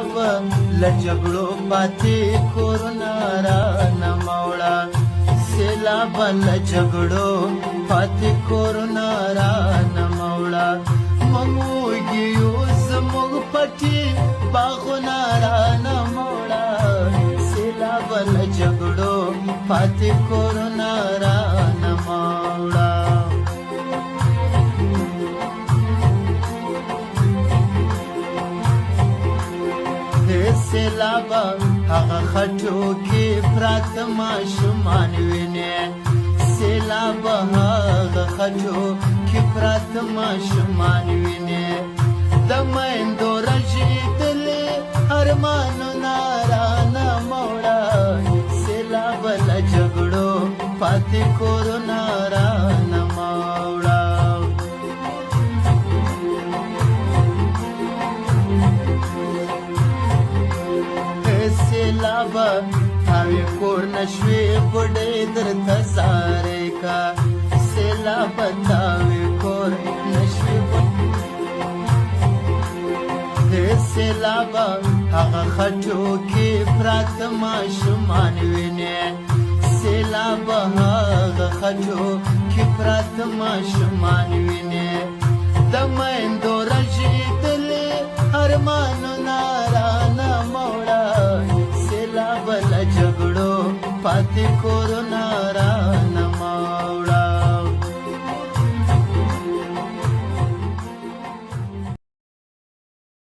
سیلاب لجګړو پاتې کورونه رانه موړه سیلاب لجګړو پاتې کورونه رانه موړه مموږي یو زموږ پټي باغونه رانه موړه سیلاب لجګړو پاتې کورونه رانه موړه سیلاب هغه خټو کې پراته ماشومان ویني سیلاب هغه خټو کې پراته ماشومان ویني د میندو رژېدلې ارمانونه رانه موړه سیلاب له جګړو پاتې کورونه رانه موړه سیلاب تاوی کور نشوی بډې درته سارې کا سیلاب تاوی کور نشوی سیلاب هغه خټو کې پراته ماشومان ویني سیلاب هغه خټو کې پراته ماشومان ویني د میندو رژېدلې ارمانونه رانه موړه سیلاب له جګړو پاتې کورونه